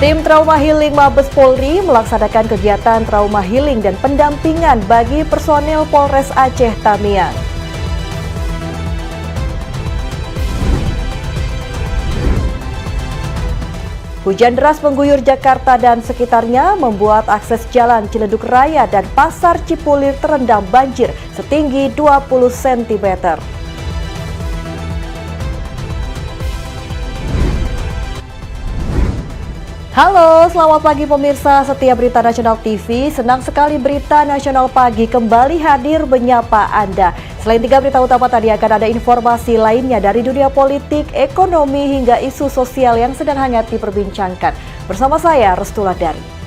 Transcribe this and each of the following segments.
Tim Trauma Healing Mabes Polri melaksanakan kegiatan trauma healing dan pendampingan bagi personil Polres Aceh Tamiang. Hujan deras mengguyur Jakarta dan sekitarnya membuat akses jalan Ciledug Raya dan Pasar Cipulir terendam banjir setinggi 20 cm. Halo, selamat pagi pemirsa setia Berita Nasional TV. Senang sekali Berita Nasional Pagi kembali hadir menyapa Anda. Selain 3 berita utama tadi, akan ada informasi lainnya dari dunia politik, ekonomi, hingga isu sosial yang sedang hangat diperbincangkan. Bersama saya, Restula Dari.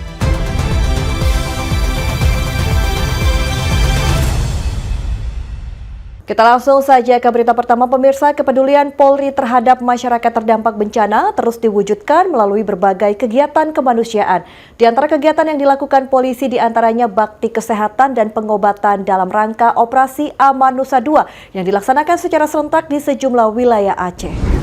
Kita langsung saja ke berita pertama pemirsa. Kepedulian Polri terhadap masyarakat terdampak bencana terus diwujudkan melalui berbagai kegiatan kemanusiaan. Di antara kegiatan yang dilakukan polisi diantaranya bakti kesehatan dan pengobatan dalam rangka Operasi Amanusa II yang dilaksanakan secara serentak di sejumlah wilayah Aceh.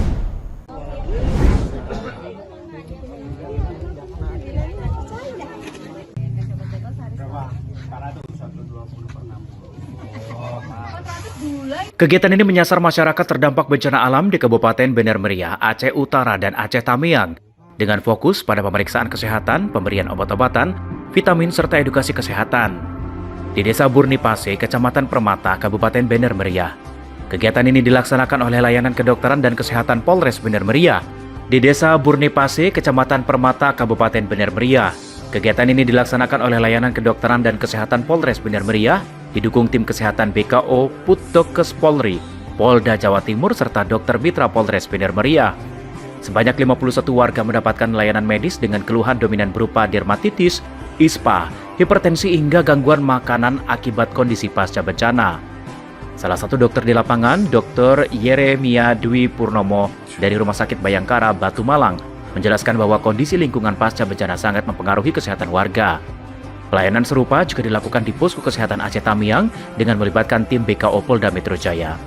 Kegiatan ini menyasar masyarakat terdampak bencana alam di Kabupaten Bener Meriah, Aceh Utara, dan Aceh Tamiang dengan fokus pada pemeriksaan kesehatan, pemberian obat-obatan, vitamin, serta edukasi kesehatan. Di Desa Burnipase, Kecamatan Permata, Kabupaten Bener Meriah. Kegiatan ini dilaksanakan oleh Layanan Kedokteran dan Kesehatan Polres Bener Meriah. Di Desa Burnipase, Kecamatan Permata, Kabupaten Bener Meriah. Kegiatan ini dilaksanakan oleh Layanan Kedokteran dan Kesehatan Polres Bener Meriah, didukung tim kesehatan BKO, Putkes Polri, Polda Jawa Timur, serta dokter mitra Polres Bener Meriah. Sebanyak 51 warga mendapatkan layanan medis dengan keluhan dominan berupa dermatitis, ispa, hipertensi, hingga gangguan makanan akibat kondisi pasca bencana. Salah satu dokter di lapangan, Dr. Yeremia Dwi Purnomo dari Rumah Sakit Bayangkara, Batu Malang, menjelaskan bahwa kondisi lingkungan pasca bencana sangat mempengaruhi kesehatan warga. Pelayanan serupa juga dilakukan di Posko Kesehatan Aceh Tamiang dengan melibatkan tim BKO Polda Metro Jaya.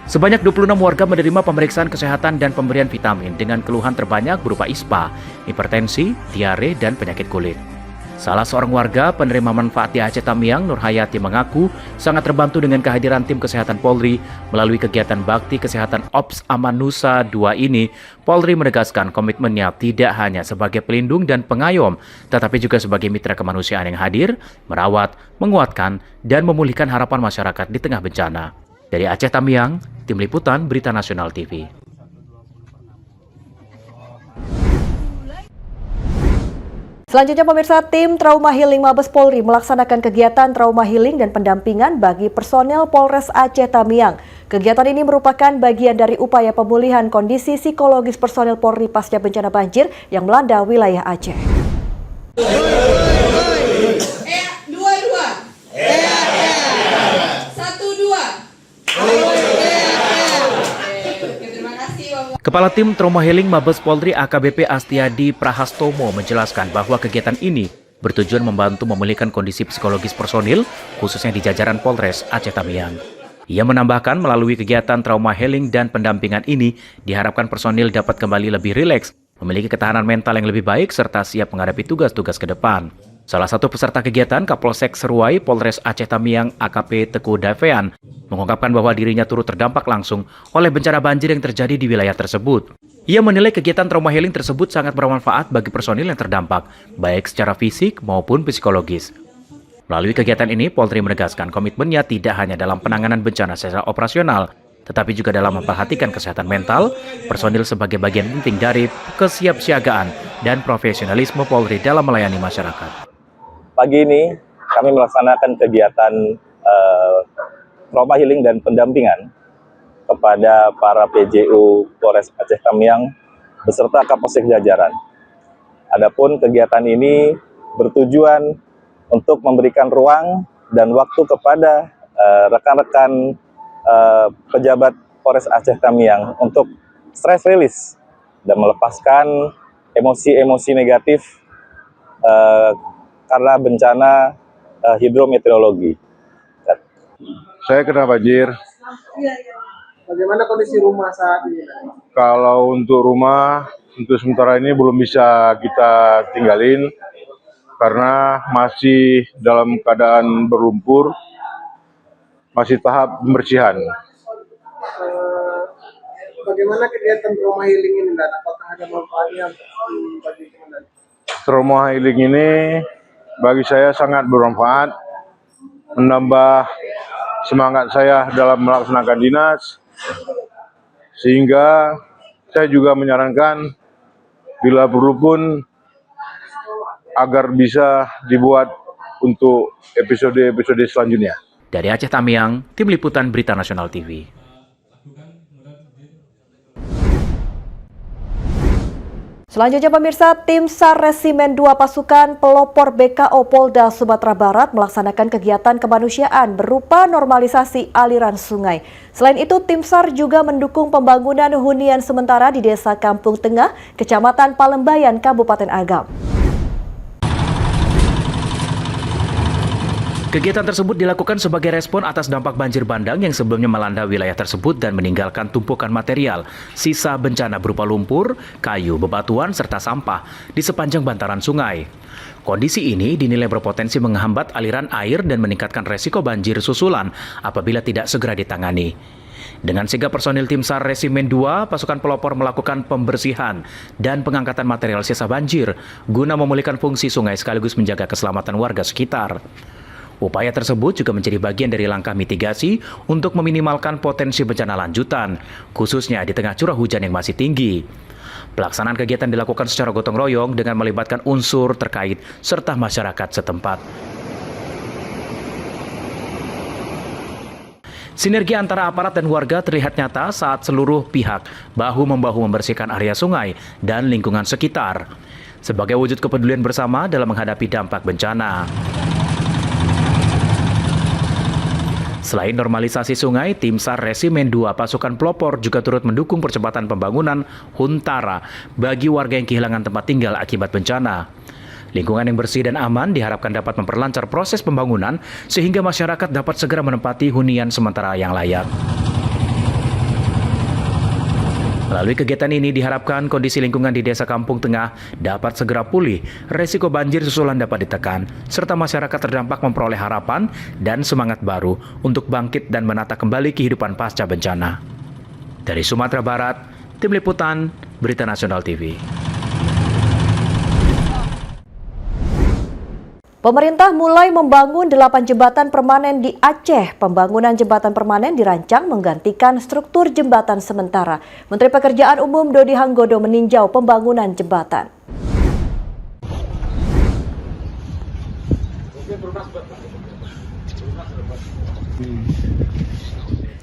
Sebanyak 26 warga menerima pemeriksaan kesehatan dan pemberian vitamin dengan keluhan terbanyak berupa ispa, hipertensi, diare, dan penyakit kulit. Salah seorang warga penerima manfaat di Aceh Tamiang, Nur Hayati, mengaku sangat terbantu dengan kehadiran tim kesehatan Polri melalui kegiatan bakti kesehatan Ops Amanusa II ini. Polri menegaskan komitmennya tidak hanya sebagai pelindung dan pengayom, tetapi juga sebagai mitra kemanusiaan yang hadir, merawat, menguatkan, dan memulihkan harapan masyarakat di tengah bencana. Dari Aceh Tamiang, Tim Liputan Berita Nasional TV. Selanjutnya pemirsa, tim Trauma Healing Mabes Polri melaksanakan kegiatan trauma healing dan pendampingan bagi personel Polres Aceh Tamiang. Kegiatan ini merupakan bagian dari upaya pemulihan kondisi psikologis personel Polri pasca bencana banjir yang melanda wilayah Aceh. Kepala Tim Trauma Healing Mabes Polri AKBP Astiadi Prahastomo menjelaskan bahwa kegiatan ini bertujuan membantu memulihkan kondisi psikologis personil, khususnya di jajaran Polres Aceh Tamiang. Ia menambahkan melalui kegiatan trauma healing dan pendampingan ini, diharapkan personil dapat kembali lebih rileks, memiliki ketahanan mental yang lebih baik, serta siap menghadapi tugas-tugas ke depan. Salah satu peserta kegiatan, Kapolsek Seruai Polres Aceh Tamiang AKP Teguh Davean, mengungkapkan bahwa dirinya turut terdampak langsung oleh bencana banjir yang terjadi di wilayah tersebut. Ia menilai kegiatan trauma healing tersebut sangat bermanfaat bagi personil yang terdampak, baik secara fisik maupun psikologis. Melalui kegiatan ini, Polri menegaskan komitmennya tidak hanya dalam penanganan bencana secara operasional, tetapi juga dalam memperhatikan kesehatan mental personil sebagai bagian penting dari kesiapsiagaan dan profesionalisme Polri dalam melayani masyarakat. Pagi ini kami melaksanakan kegiatan trauma healing dan pendampingan kepada para PJU Polres Aceh Tamiang beserta Kapolsek jajaran. Adapun kegiatan ini bertujuan untuk memberikan ruang dan waktu kepada rekan-rekan pejabat Polres Aceh Tamiang untuk stress release dan melepaskan emosi-emosi negatif karena bencana hidrometeorologi. Saya kena banjir Bagaimana kondisi rumah saat ini? Kalau untuk rumah, untuk sementara ini belum bisa kita tinggalin karena masih dalam keadaan berlumpur, masih tahap pembersihan. Bagaimana kegiatan rumah healing ini, dan apakah ada manfaatnya bagi teman? Rumah healing ini bagi saya sangat bermanfaat, menambah semangat saya dalam melaksanakan dinas, sehingga saya juga menyarankan bila perlu pun agar bisa dibuat untuk episode-episode selanjutnya. Dari Aceh Tamiang, Tim Liputan Berita Nasional TV. Selanjutnya pemirsa, tim SAR Resimen 2 Pasukan Pelopor BKO Polda Sumatera Barat melaksanakan kegiatan kemanusiaan berupa normalisasi aliran sungai. Selain itu, tim SAR juga mendukung pembangunan hunian sementara di Desa Kampung Tengah, Kecamatan Palembayan, Kabupaten Agam. Kegiatan tersebut dilakukan sebagai respon atas dampak banjir bandang yang sebelumnya melanda wilayah tersebut dan meninggalkan tumpukan material, sisa bencana berupa lumpur, kayu, bebatuan, serta sampah di sepanjang bantaran sungai. Kondisi ini dinilai berpotensi menghambat aliran air dan meningkatkan resiko banjir susulan apabila tidak segera ditangani. Dengan sigap personil tim SAR Resimen 2, pasukan pelopor melakukan pembersihan dan pengangkatan material sisa banjir guna memulihkan fungsi sungai sekaligus menjaga keselamatan warga sekitar. Upaya tersebut juga menjadi bagian dari langkah mitigasi untuk meminimalkan potensi bencana lanjutan, khususnya di tengah curah hujan yang masih tinggi. Pelaksanaan kegiatan dilakukan secara gotong royong dengan melibatkan unsur terkait serta masyarakat setempat. Sinergi antara aparat dan warga terlihat nyata saat seluruh pihak bahu-membahu membersihkan area sungai dan lingkungan sekitar, sebagai wujud kepedulian bersama dalam menghadapi dampak bencana. Selain normalisasi sungai, tim SAR Resimen 2 Pasukan Pelopor juga turut mendukung percepatan pembangunan huntara bagi warga yang kehilangan tempat tinggal akibat bencana. Lingkungan yang bersih dan aman diharapkan dapat memperlancar proses pembangunan sehingga masyarakat dapat segera menempati hunian sementara yang layak. Melalui kegiatan ini diharapkan kondisi lingkungan di Desa Kampung Tengah dapat segera pulih, resiko banjir susulan dapat ditekan, serta masyarakat terdampak memperoleh harapan dan semangat baru untuk bangkit dan menata kembali kehidupan pasca bencana. Dari Sumatera Barat, Tim Liputan Berita Nasional TV. Pemerintah mulai membangun 8 jembatan permanen di Aceh. Pembangunan jembatan permanen dirancang menggantikan struktur jembatan sementara. Menteri Pekerjaan Umum Dodi Hanggodo meninjau pembangunan jembatan.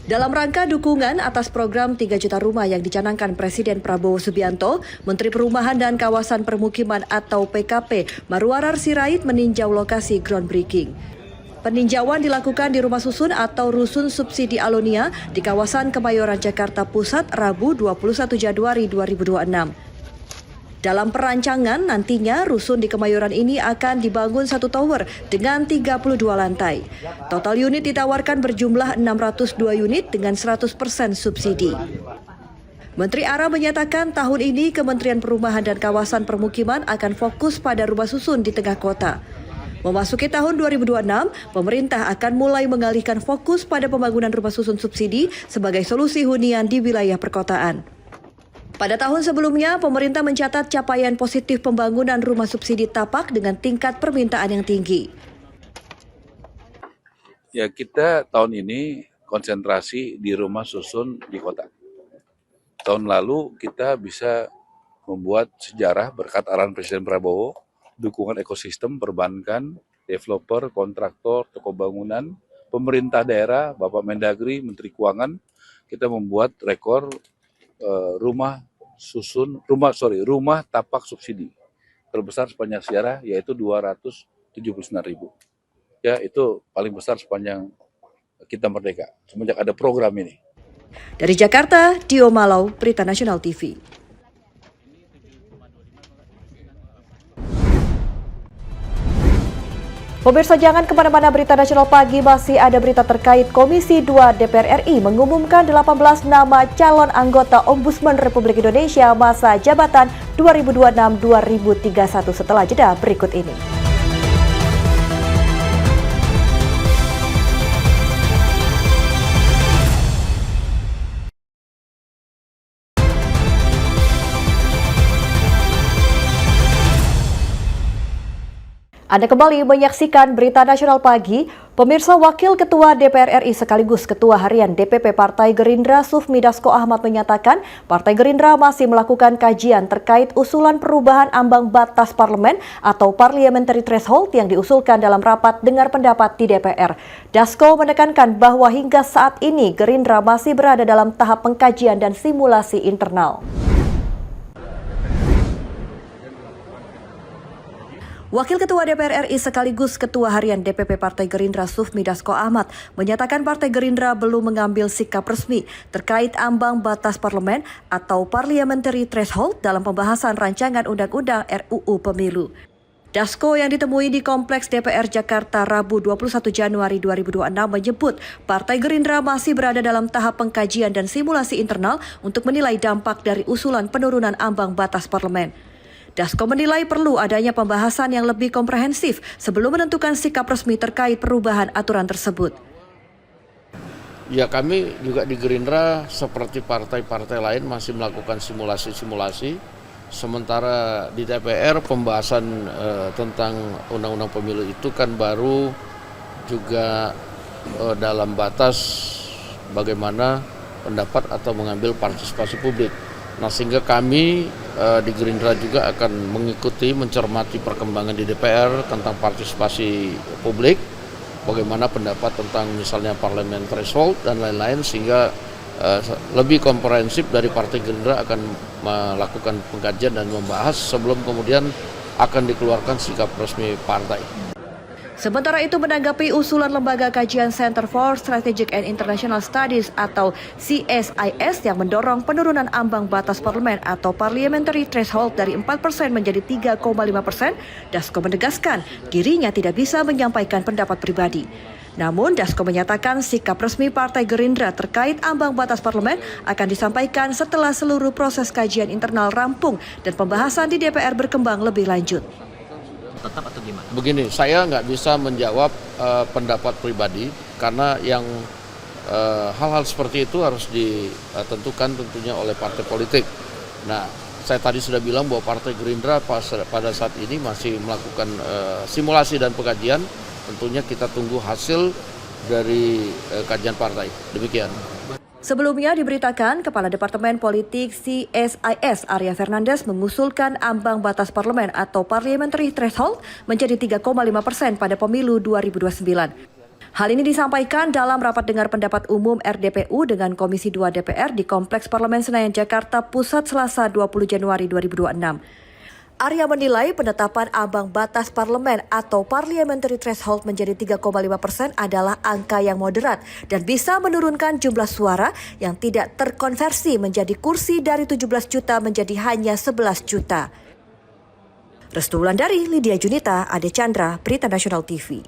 Dalam rangka dukungan atas program 3 juta rumah yang dicanangkan Presiden Prabowo Subianto, Menteri Perumahan dan Kawasan Permukiman atau PKP, Marwarar Sirait meninjau lokasi groundbreaking. Peninjauan dilakukan di Rumah Susun atau Rusun Subsidi Alonia di kawasan Kemayoran, Jakarta Pusat, Rabu 21 Januari 2026. Dalam perancangan, nantinya rusun di Kemayoran ini akan dibangun 1 tower dengan 32 lantai. Total unit ditawarkan berjumlah 602 unit dengan 100% subsidi. Menteri Ara menyatakan tahun ini Kementerian Perumahan dan Kawasan Permukiman akan fokus pada rumah susun di tengah kota. Memasuki tahun 2026, pemerintah akan mulai mengalihkan fokus pada pembangunan rumah susun subsidi sebagai solusi hunian di wilayah perkotaan. Pada tahun sebelumnya, pemerintah mencatat capaian positif pembangunan rumah subsidi tapak dengan tingkat permintaan yang tinggi. Ya, kita tahun ini konsentrasi di rumah susun di kota. Tahun lalu kita bisa membuat sejarah berkat arahan Presiden Prabowo, dukungan ekosistem, perbankan, developer, kontraktor, toko bangunan, pemerintah daerah, Bapak Mendagri, Menteri Keuangan, kita membuat rekor rumah tapak subsidi terbesar sepanjang sejarah, yaitu 279.000. Ya, itu paling besar sepanjang kita merdeka semenjak ada program ini. Dari Jakarta, Dio Malau, Berita Nasional TV. Pemirsa, jangan kemana-mana, Berita Nasional Pagi masih ada berita terkait Komisi 2 DPR RI mengumumkan 18 nama calon anggota Ombudsman Republik Indonesia masa jabatan 2026-2031 setelah jeda berikut ini. Anda kembali menyaksikan Berita Nasional Pagi. Pemirsa, Wakil Ketua DPR RI sekaligus Ketua Harian DPP Partai Gerindra Sufmi Dasko Ahmad menyatakan Partai Gerindra masih melakukan kajian terkait usulan perubahan ambang batas parlemen atau parliamentary threshold yang diusulkan dalam rapat dengar pendapat di DPR. Dasko menekankan bahwa hingga saat ini Gerindra masih berada dalam tahap pengkajian dan simulasi internal. Wakil Ketua DPR RI sekaligus Ketua Harian DPP Partai Gerindra Sufmi Dasko Ahmad menyatakan Partai Gerindra belum mengambil sikap resmi terkait ambang batas parlemen atau parliamentary threshold dalam pembahasan rancangan undang-undang RUU Pemilu. Dasko yang ditemui di Kompleks DPR Jakarta Rabu 21 Januari 2026 menyebut Partai Gerindra masih berada dalam tahap pengkajian dan simulasi internal untuk menilai dampak dari usulan penurunan ambang batas parlemen. Dasko menilai perlu adanya pembahasan yang lebih komprehensif sebelum menentukan sikap resmi terkait perubahan aturan tersebut. Ya, kami juga di Gerindra seperti partai-partai lain masih melakukan simulasi-simulasi. Sementara di DPR pembahasan tentang undang-undang pemilu itu kan baru juga dalam batas bagaimana pendapat atau mengambil partisipasi publik. Nah, sehingga kami di Gerindra juga akan mengikuti, mencermati perkembangan di DPR tentang partisipasi publik, bagaimana pendapat tentang misalnya parlemen threshold dan lain-lain, sehingga lebih komprehensif dari Partai Gerindra akan melakukan pengkajian dan membahas sebelum kemudian akan dikeluarkan sikap resmi partai. Sementara itu, menanggapi usulan Lembaga Kajian Center for Strategic and International Studies atau CSIS yang mendorong penurunan ambang batas parlemen atau parliamentary threshold dari 4% menjadi 3,5%, Dasko menegaskan dirinya tidak bisa menyampaikan pendapat pribadi. Namun, Dasko menyatakan sikap resmi Partai Gerindra terkait ambang batas parlemen akan disampaikan setelah seluruh proses kajian internal rampung dan pembahasan di DPR berkembang lebih lanjut. Tetap atau gimana? Begini, saya nggak bisa menjawab pendapat pribadi karena yang hal-hal seperti itu harus ditentukan tentunya oleh partai politik. Nah, saya tadi sudah bilang bahwa Partai Gerindra pada saat ini masih melakukan simulasi dan pengkajian. Tentunya kita tunggu hasil dari kajian partai. Demikian. Sebelumnya diberitakan Kepala Departemen Politik CSIS Arya Fernandes mengusulkan ambang batas parlemen atau parliamentary threshold menjadi 3,5% pada pemilu 2029. Hal ini disampaikan dalam rapat dengar pendapat umum RDPU dengan Komisi 2 DPR di Kompleks Parlemen Senayan Jakarta Pusat Selasa 20 Januari 2026. Arya menilai penetapan ambang batas parlemen atau parliamentary threshold menjadi 3,5% adalah angka yang moderat dan bisa menurunkan jumlah suara yang tidak terkonversi menjadi kursi dari 17 juta menjadi hanya 11 juta. Restu Wulandari, Lydia Junita, Ade Chandra, Berita Nasional TV.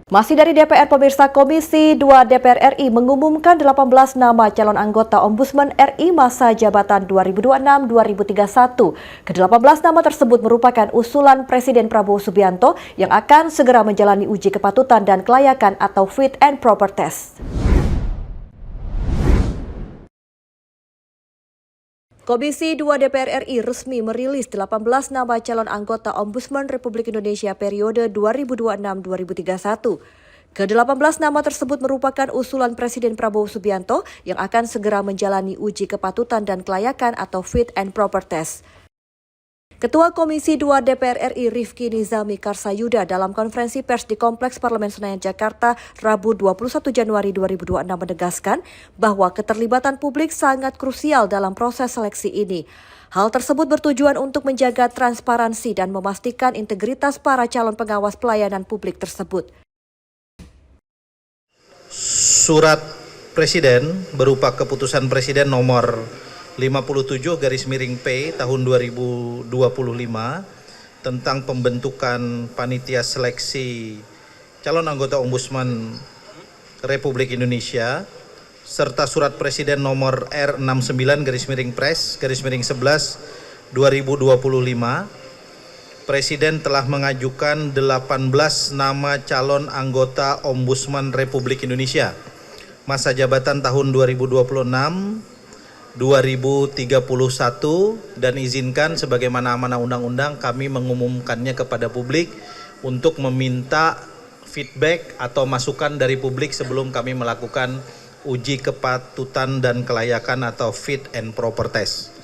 Masih dari DPR, pemirsa, Komisi 2 DPR RI mengumumkan 18 nama calon anggota Ombudsman RI masa jabatan 2026-2031. Ke-18 nama tersebut merupakan usulan Presiden Prabowo Subianto yang akan segera menjalani uji kepatutan dan kelayakan atau fit and proper test. Komisi 2 DPR RI resmi merilis 18 nama calon anggota Ombudsman Republik Indonesia periode 2026-2031. Ke-18 nama tersebut merupakan usulan Presiden Prabowo Subianto yang akan segera menjalani uji kepatutan dan kelayakan atau fit and proper test. Ketua Komisi 2 DPR RI Rifki Nizami Karsayuda dalam konferensi pers di Kompleks Parlemen Senayan Jakarta Rabu 21 Januari 2026 menegaskan bahwa keterlibatan publik sangat krusial dalam proses seleksi ini. Hal tersebut bertujuan untuk menjaga transparansi dan memastikan integritas para calon pengawas pelayanan publik tersebut. Surat Presiden berupa keputusan Presiden nomor 57/P tahun 2025 tentang pembentukan panitia seleksi calon anggota Ombudsman Republik Indonesia serta Surat Presiden nomor R69/Pres/11 2025, Presiden telah mengajukan 18 nama calon anggota Ombudsman Republik Indonesia masa jabatan tahun 2026-2031 dan izinkan sebagaimana amanah undang-undang kami mengumumkannya kepada publik untuk meminta feedback atau masukan dari publik sebelum kami melakukan uji kepatutan dan kelayakan atau fit and proper test.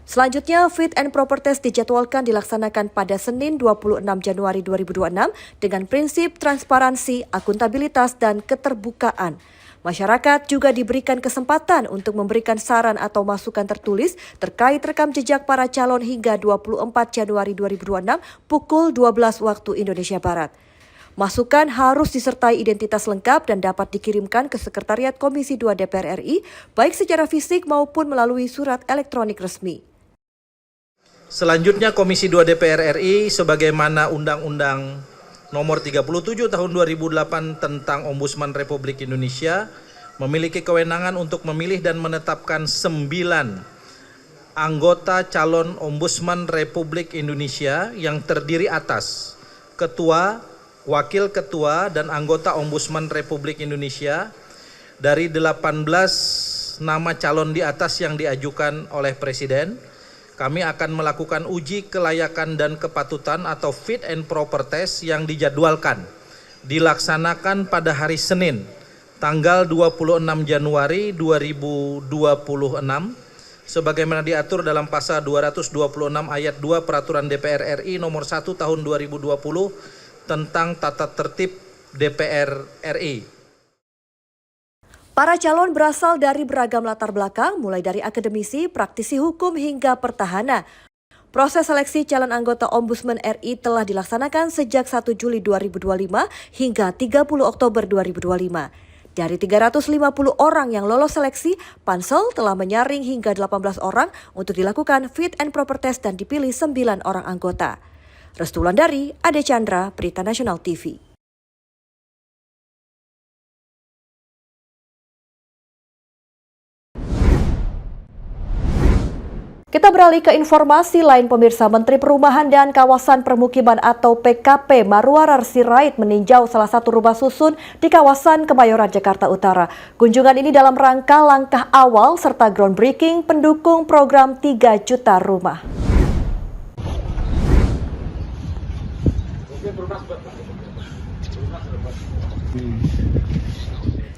Selanjutnya, Fit and Proper Test dijadwalkan dilaksanakan pada Senin 26 Januari 2026 dengan prinsip transparansi, akuntabilitas, dan keterbukaan. Masyarakat juga diberikan kesempatan untuk memberikan saran atau masukan tertulis terkait rekam jejak para calon hingga 24 Januari 2026 pukul 12 waktu Indonesia Barat. Masukan harus disertai identitas lengkap dan dapat dikirimkan ke Sekretariat Komisi 2 DPR RI, baik secara fisik maupun melalui surat elektronik resmi. Selanjutnya Komisi 2 DPR RI sebagaimana Undang-Undang Nomor 37 Tahun 2008 tentang Ombudsman Republik Indonesia memiliki kewenangan untuk memilih dan menetapkan 9 anggota calon Ombudsman Republik Indonesia yang terdiri atas Ketua, Wakil Ketua, dan anggota Ombudsman Republik Indonesia dari 18 nama calon di atas yang diajukan oleh Presiden. Kami akan melakukan uji kelayakan dan kepatutan atau fit and proper test yang dijadwalkan dilaksanakan pada hari Senin tanggal 26 Januari 2026 sebagaimana diatur dalam pasal 226 ayat 2 Peraturan DPR RI nomor 1 tahun 2020 tentang tata tertib DPR RI. Para calon berasal dari beragam latar belakang, mulai dari akademisi, praktisi hukum, hingga pertahanan. Proses seleksi calon anggota Ombudsman RI telah dilaksanakan sejak 1 Juli 2025 hingga 30 Oktober 2025. Dari 350 orang yang lolos seleksi, Pansel telah menyaring hingga 18 orang untuk dilakukan fit and proper test dan dipilih 9 orang anggota. Restu Wulandari, Ade Chandra, Berita Nasional TV. Kita beralih ke informasi lain pemirsa. Menteri Perumahan dan Kawasan Permukiman atau PKP Marwarar Sirait meninjau salah satu rumah susun di kawasan Kemayoran, Jakarta Utara. Kunjungan ini dalam rangka langkah awal serta groundbreaking pendukung program 3 juta rumah.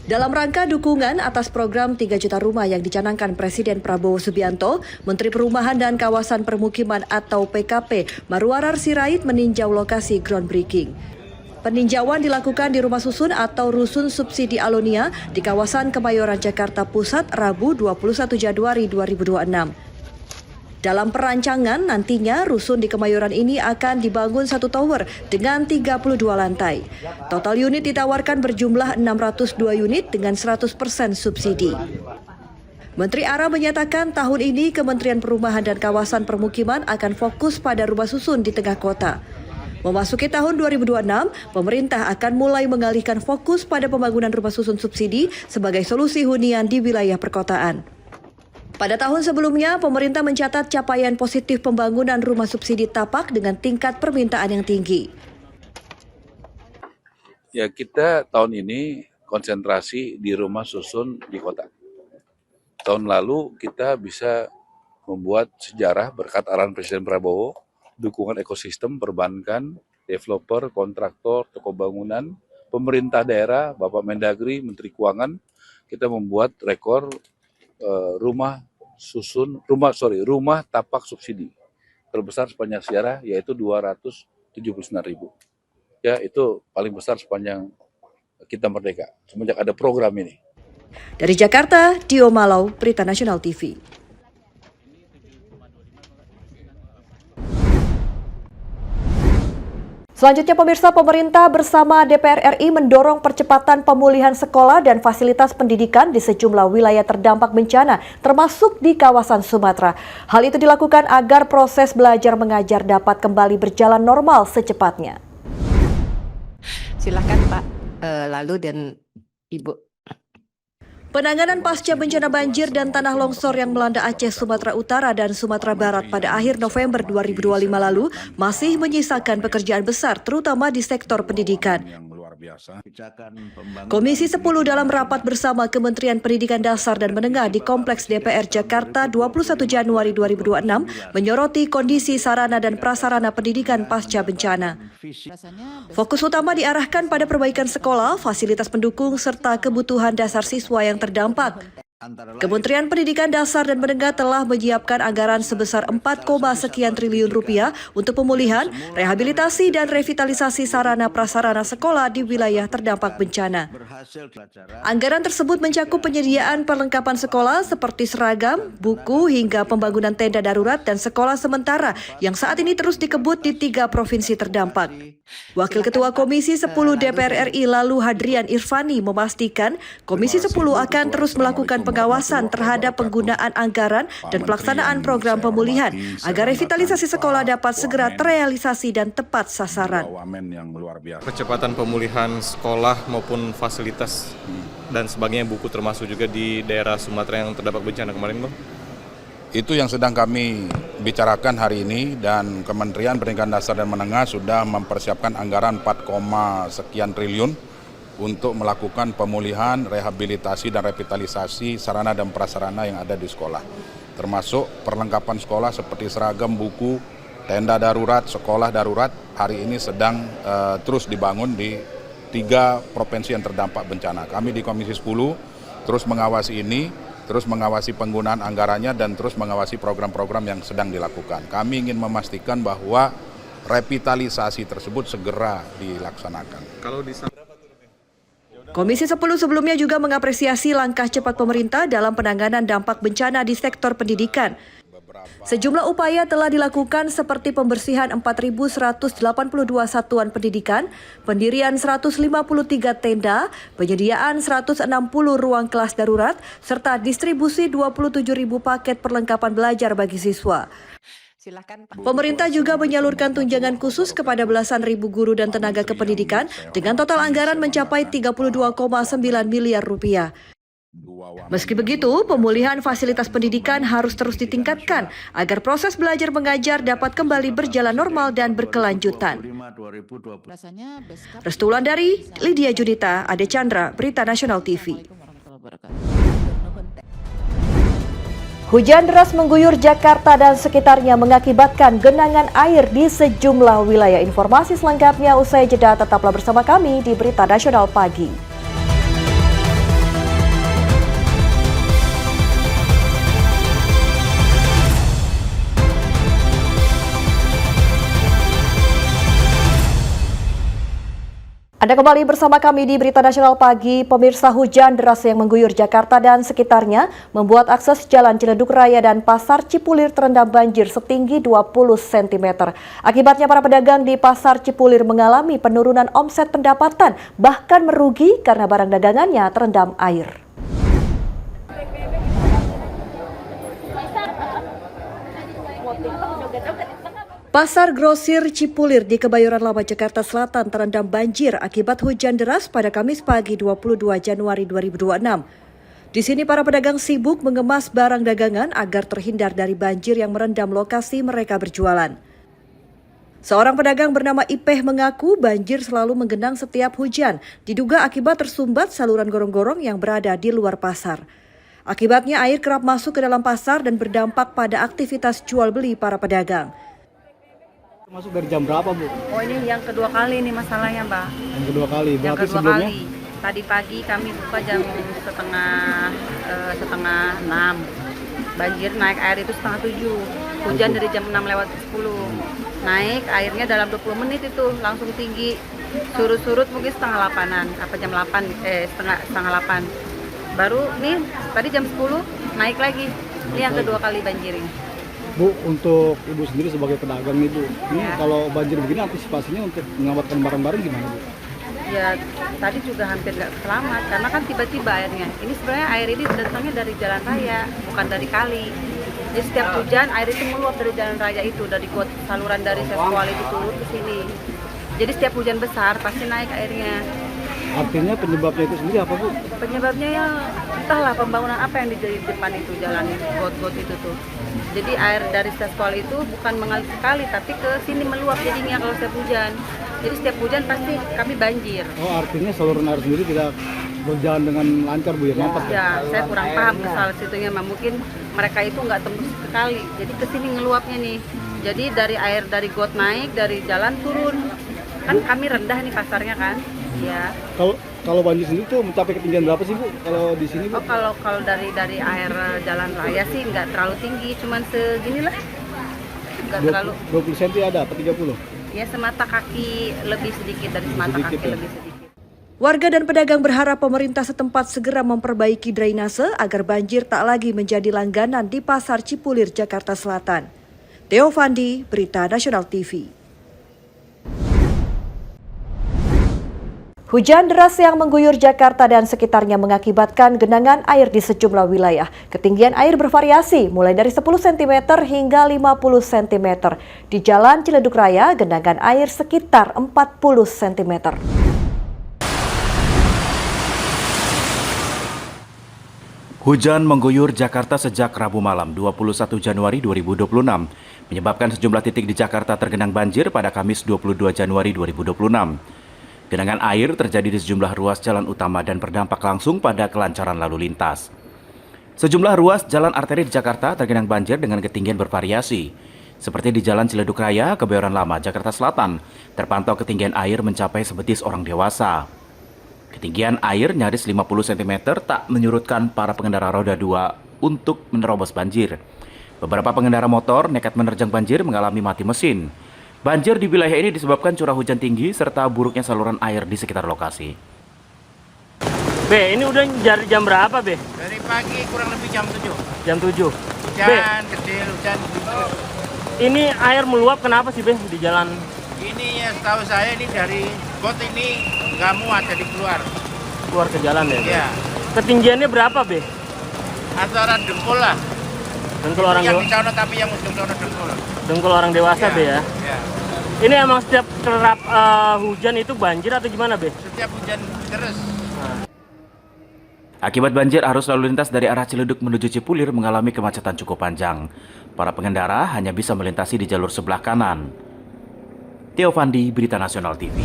Dalam rangka dukungan atas program 3 juta rumah yang dicanangkan Presiden Prabowo Subianto, Menteri Perumahan dan Kawasan Permukiman atau PKP Marwarar Sirait meninjau lokasi groundbreaking. Peninjauan dilakukan di rumah susun atau rusun subsidi Alonia di kawasan Kemayoran, Jakarta Pusat, Rabu 21 Januari 2026. Dalam perancangan, nantinya rusun di Kemayoran ini akan dibangun satu tower dengan 32 lantai. Total unit ditawarkan berjumlah 602 unit dengan 100% subsidi. Menteri Ara menyatakan tahun ini Kementerian Perumahan dan Kawasan Permukiman akan fokus pada rumah susun di tengah kota. Memasuki tahun 2026, pemerintah akan mulai mengalihkan fokus pada pembangunan rumah susun subsidi sebagai solusi hunian di wilayah perkotaan. Pada tahun sebelumnya, pemerintah mencatat capaian positif pembangunan rumah subsidi tapak dengan tingkat permintaan yang tinggi. Ya, kita tahun ini konsentrasi di rumah susun di kota. Tahun lalu kita bisa membuat sejarah berkat arahan Presiden Prabowo, dukungan ekosistem, perbankan, developer, kontraktor, toko bangunan, pemerintah daerah, Bapak Mendagri, Menteri Keuangan, kita membuat rekor rumah tapak subsidi terbesar sepanjang sejarah, yaitu 279.000. Ya, itu paling besar sepanjang kita merdeka semenjak ada program ini. Dari Jakarta, Dio Malau, Berita Nasional TV. Selanjutnya pemirsa, pemerintah bersama DPR RI mendorong percepatan pemulihan sekolah dan fasilitas pendidikan di sejumlah wilayah terdampak bencana, termasuk di kawasan Sumatera. Hal itu dilakukan agar proses belajar mengajar dapat kembali berjalan normal secepatnya. Silakan Pak, lalu dan Ibu. Penanganan pasca bencana banjir dan tanah longsor yang melanda Aceh, Sumatera Utara, dan Sumatera Barat pada akhir November 2025 lalu masih menyisakan pekerjaan besar, terutama di sektor pendidikan. Komisi 10 dalam rapat bersama Kementerian Pendidikan Dasar dan Menengah di Kompleks DPR Jakarta 21 Januari 2026 menyoroti kondisi sarana dan prasarana pendidikan pasca bencana. Fokus utama diarahkan pada perbaikan sekolah, fasilitas pendukung, serta kebutuhan dasar siswa yang terdampak. Kementerian Pendidikan Dasar dan Menengah telah menyiapkan anggaran sebesar 4, sekian triliun rupiah untuk pemulihan, rehabilitasi, dan revitalisasi sarana prasarana sekolah di wilayah terdampak bencana. Anggaran tersebut mencakup penyediaan perlengkapan sekolah seperti seragam, buku, hingga pembangunan tenda darurat dan sekolah sementara yang saat ini terus dikebut di 3 provinsi terdampak. Wakil Ketua Komisi 10 DPR RI Lalu Hadrian Irvani memastikan Komisi 10 akan terus melakukan pengawasan terhadap penggunaan anggaran dan pelaksanaan program pemulihan agar revitalisasi sekolah dapat segera terrealisasi dan tepat sasaran. Percepatan pemulihan sekolah maupun fasilitas dan sebagainya, buku termasuk juga di daerah Sumatera yang terdampak bencana kemarin, Bang? Itu yang sedang kami bicarakan hari ini, dan Kementerian Pendidikan Dasar dan Menengah sudah mempersiapkan anggaran 4, sekian triliun untuk melakukan pemulihan, rehabilitasi, dan revitalisasi sarana dan prasarana yang ada di sekolah. Termasuk perlengkapan sekolah seperti seragam, buku, tenda darurat, sekolah darurat hari ini sedang terus dibangun di 3 provinsi yang terdampak bencana. Kami di Komisi 10 terus mengawasi ini, terus mengawasi penggunaan anggarannya, dan terus mengawasi program-program yang sedang dilakukan. Kami ingin memastikan bahwa revitalisasi tersebut segera dilaksanakan. Komisi 10 sebelumnya juga mengapresiasi langkah cepat pemerintah dalam penanganan dampak bencana di sektor pendidikan. Sejumlah upaya telah dilakukan seperti pembersihan 4.182 satuan pendidikan, pendirian 153 tenda, penyediaan 160 ruang kelas darurat, serta distribusi 27.000 paket perlengkapan belajar bagi siswa. Pemerintah juga menyalurkan tunjangan khusus kepada belasan ribu guru dan tenaga kependidikan dengan total anggaran mencapai 32,9 miliar rupiah. Meski begitu, pemulihan fasilitas pendidikan harus terus ditingkatkan agar proses belajar mengajar dapat kembali berjalan normal dan berkelanjutan. Restu Wulandari, Lydia Judita, Ade Chandra, Berita Nasional TV. Hujan deras mengguyur Jakarta dan sekitarnya mengakibatkan genangan air di sejumlah wilayah. Informasi selengkapnya usai jeda, tetaplah bersama kami di Berita Nasional Pagi. Anda kembali bersama kami di Berita Nasional Pagi. Pemirsa, hujan deras yang mengguyur Jakarta dan sekitarnya membuat akses jalan Ciledug Raya dan Pasar Cipulir terendam banjir setinggi 20 cm. Akibatnya para pedagang di Pasar Cipulir mengalami penurunan omset pendapatan, bahkan merugi karena barang dagangannya terendam air. Pasar Grosir Cipulir di Kebayoran Lama, Jakarta Selatan terendam banjir akibat hujan deras pada Kamis pagi 22 Januari 2026. Di sini para pedagang sibuk mengemas barang dagangan agar terhindar dari banjir yang merendam lokasi mereka berjualan. Seorang pedagang bernama Ipeh mengaku banjir selalu menggenang setiap hujan, diduga akibat tersumbat saluran gorong-gorong yang berada di luar pasar. Akibatnya air kerap masuk ke dalam pasar dan berdampak pada aktivitas jual beli para pedagang. Masuk dari jam berapa, Bu? Oh, ini yang kedua kali nih masalahnya, Mbak. Yang kedua kali, berarti yang kedua sebelumnya? Kali. Tadi pagi kami buka jam setengah 6. Banjir naik air itu setengah 7. Hujan dari jam 6 lewat 10. Naik airnya dalam 20 menit itu langsung tinggi. Surut-surut mungkin setengah 8-an, apa jam 8, setengah 8. Baru nih tadi jam 10 naik lagi. Ini yang kedua kali banjir ini. Bu, untuk Ibu sendiri sebagai pedagang nih Bu, ini kalau banjir begini antisipasinya untuk menyelamatkan barang-barang gimana Bu? Ya tadi juga hampir nggak selamat karena kan tiba-tiba airnya. Ini sebenarnya air ini datangnya dari jalan raya, bukan dari kali. Jadi setiap hujan air itu meluap dari jalan raya itu, dari saluran dari Seskual itu turun ke sini. Jadi setiap hujan besar pasti naik airnya. Artinya penyebabnya itu sendiri apa Bu? Penyebabnya ya entahlah pembangunan apa yang di depan itu, jalan got-got itu tuh. Jadi air dari Seskual itu bukan mengalir ke kali tapi ke sini meluap jadinya kalau setiap hujan. Jadi setiap hujan pasti kami banjir. Oh, artinya saluran air sendiri tidak berjalan dengan lancar Bu ya? Mampet ya? Ya, saya kurang paham kesal situnya, mungkin mereka itu nggak tembus ke kali. Jadi ke sini ngeluapnya nih. Jadi dari air dari got naik, dari jalan turun. Kan kami rendah nih pasarnya kan. Ya. Kalau banjir sendiri tuh mencapai ketinggian berapa sih Bu? Kalau di sini Bu? Oh, kalau dari air jalan raya sih nggak terlalu tinggi, cuman seginilah. Nggak terlalu. 20 cm ada apa 30? Ya semata kaki lebih sedikit, dari semata kaki ya? lebih sedikit. Warga dan pedagang berharap pemerintah setempat segera memperbaiki drainase agar banjir tak lagi menjadi langganan di Pasar Cipulir, Jakarta Selatan. Theo Fandi, Berita Nasional TV. Hujan deras yang mengguyur Jakarta dan sekitarnya mengakibatkan genangan air di sejumlah wilayah. Ketinggian air bervariasi mulai dari 10 cm hingga 50 cm. Di Jalan Ciledug Raya, genangan air sekitar 40 cm. Hujan mengguyur Jakarta sejak Rabu malam 21 Januari 2026, menyebabkan sejumlah titik di Jakarta tergenang banjir pada Kamis 22 Januari 2026. Genangan air terjadi di sejumlah ruas jalan utama dan berdampak langsung pada kelancaran lalu lintas. Sejumlah ruas jalan arteri di Jakarta tergenang banjir dengan ketinggian bervariasi. Seperti di Jalan Ciledug Raya, Kebayoran Lama, Jakarta Selatan, terpantau ketinggian air mencapai sebetis orang dewasa. Ketinggian air nyaris 50 cm tak menyurutkan para pengendara roda 2 untuk menerobos banjir. Beberapa pengendara motor nekat menerjang banjir mengalami mati mesin. Banjir di wilayah ini disebabkan curah hujan tinggi serta buruknya saluran air di sekitar lokasi. Be, ini udah dari jam berapa, Be? Dari pagi kurang lebih jam 7. Jam 7. Hujan kecil, hujan gerimis. Ini air meluap kenapa sih, Be, di jalan? Ini ya setahu saya ini dari got ini nggak muat jadi keluar. Keluar ke jalan ya? Iya. Ketinggiannya berapa, Be? Antara dengkul lah. Dengkul orang yang dewasa? di sana tapi yang ujung sana dengkul. Dengkul orang dewasa, Ya, Be ya? Ya. Ini emang setiap kerap hujan itu banjir atau gimana, Be? Setiap hujan terus. Akibat banjir, arus lalu lintas dari arah Ciledug menuju Cipulir mengalami kemacetan cukup panjang. Para pengendara hanya bisa melintasi di jalur sebelah kanan. Theo Fandi, Berita Nasional TV.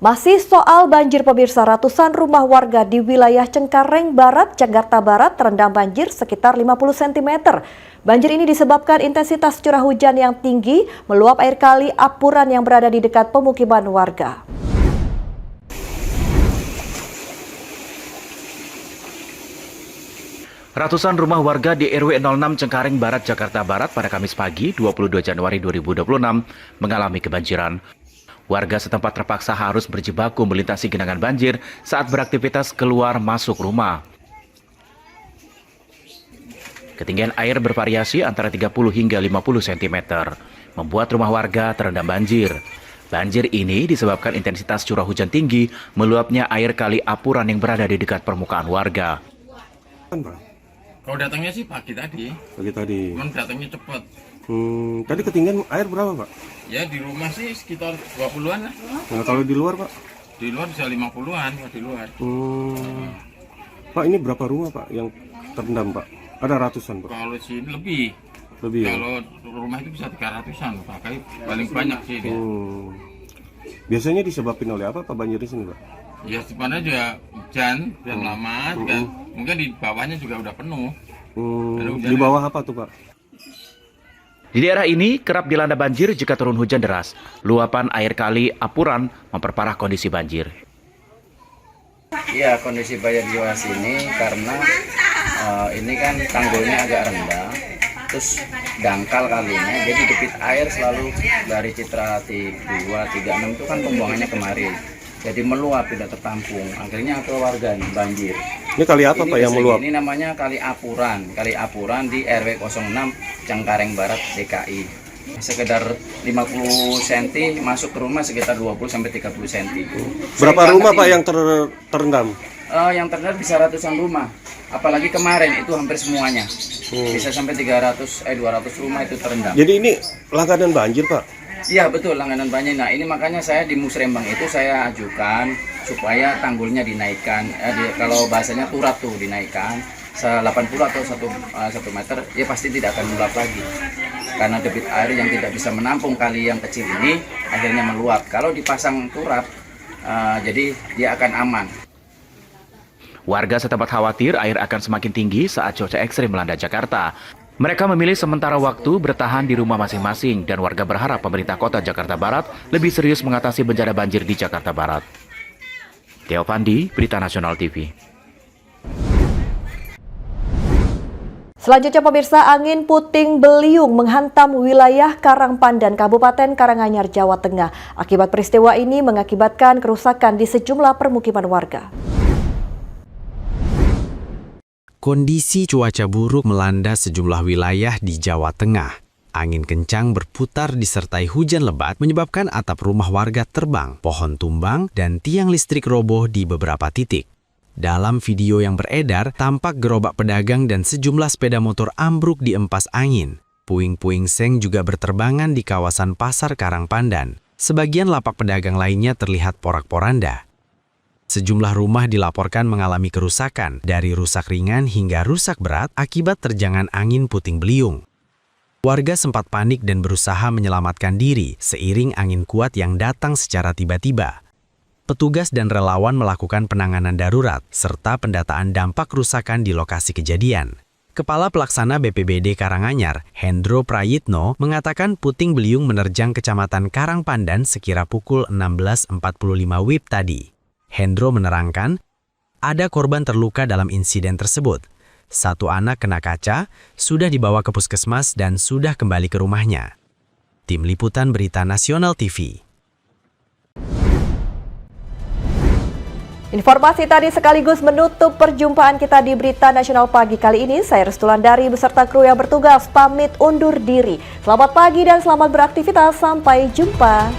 Masih soal banjir pemirsa, ratusan rumah warga di wilayah Cengkareng Barat, Jakarta Barat terendam banjir sekitar 50 cm. Banjir ini disebabkan intensitas curah hujan yang tinggi, meluap air kali Apuran yang berada di dekat pemukiman warga. Ratusan rumah warga di RW 06 Cengkareng Barat, Jakarta Barat pada Kamis pagi 22 Januari 2026 mengalami kebanjiran. Warga setempat terpaksa harus berjibaku melintasi genangan banjir saat beraktivitas keluar masuk rumah. Ketinggian air bervariasi antara 30 hingga 50 cm, membuat rumah warga terendam banjir. Banjir ini disebabkan intensitas curah hujan tinggi, meluapnya air kali Apuran yang berada di dekat permukaan warga. Kalau datangnya sih pagi tadi. Pagi tadi. Cuman datangnya cepat. Tadi ketinggian air berapa, Pak? Ya di rumah sih sekitar 20-an lah. Nah, kalau di luar, Pak? Di luar bisa 50-an di luar. Pak, ini berapa rumah, Pak, yang terendam, Pak? Ada ratusan, Pak? Kalau sini lebih. Lebih ya? Kalau rumah itu bisa 300-an, pakai paling banyak sih ini. Biasanya disebabkan oleh apa, Pak, banjir di sini, Pak? Ya sebenarnya juga hujan lama, juga mungkin di bawahnya juga udah penuh. Di bawah apa tuh, Pak? Di daerah ini kerap dilanda banjir jika turun hujan deras. Luapan air kali Apuran memperparah kondisi banjir. Iya, kondisi banjir di bawah sini karena ini kan tanggulnya agak rendah, terus dangkal kalinya, jadi debit air selalu dari Citra 236 itu kan pembuangannya kemari. jadi meluap tidak tertampung. Akhirnya ke warga nih banjir. Ini kali apa Pak yang meluap? Ini namanya Kali Apuran di RW 06 Cengkareng Barat DKI. Sekedar 50 cm masuk ke rumah sekitar 20-30 cm. Berapa rumah Pak yang terendam? Yang terendam bisa ratusan rumah. Apalagi kemarin itu hampir semuanya. Bisa sampai 200 rumah itu terendam. Jadi ini langganan banjir Pak? Iya betul, langganan banjir. Nah ini makanya saya di Musrembang itu saya ajukan supaya tanggulnya dinaikkan. Kalau bahasanya turap tuh dinaikkan 80 atau 1 meter, ya pasti tidak akan meluap lagi. Karena debit air yang tidak bisa menampung kali yang kecil ini akhirnya meluap. Kalau dipasang turap, jadi dia akan aman. Warga setempat khawatir air akan semakin tinggi saat cuaca ekstrim melanda Jakarta. Mereka memilih sementara waktu bertahan di rumah masing-masing dan warga berharap pemerintah kota Jakarta Barat lebih serius mengatasi bencana banjir di Jakarta Barat. Theo Pandi, Berita Nasional TV. Selanjutnya pemirsa, angin puting beliung menghantam wilayah Karangpandan, Kabupaten Karanganyar, Jawa Tengah. Akibat peristiwa ini mengakibatkan kerusakan di sejumlah permukiman warga. Kondisi cuaca buruk melanda sejumlah wilayah di Jawa Tengah. Angin kencang berputar disertai hujan lebat menyebabkan atap rumah warga terbang, pohon tumbang, dan tiang listrik roboh di beberapa titik. Dalam video yang beredar, tampak gerobak pedagang dan sejumlah sepeda motor ambruk di empas angin. Puing-puing seng juga berterbangan di kawasan Pasar Karangpandan. Sebagian lapak pedagang lainnya terlihat porak-poranda. Sejumlah rumah dilaporkan mengalami kerusakan, dari rusak ringan hingga rusak berat akibat terjangan angin puting beliung. Warga sempat panik dan berusaha menyelamatkan diri seiring angin kuat yang datang secara tiba-tiba. Petugas dan relawan melakukan penanganan darurat serta pendataan dampak kerusakan di lokasi kejadian. Kepala Pelaksana BPBD Karanganyar, Hendro Prayitno, mengatakan puting beliung menerjang Kecamatan Karangpandan sekira pukul 16.45 WIB tadi. Hendro menerangkan, ada korban terluka dalam insiden tersebut. 1 anak kena kaca, sudah dibawa ke puskesmas dan sudah kembali ke rumahnya. Tim Liputan Berita Nasional TV. Informasi tadi sekaligus menutup perjumpaan kita di Berita Nasional Pagi kali ini. Saya Restulandari beserta kru yang bertugas pamit undur diri. Selamat pagi dan selamat beraktivitas. Sampai jumpa.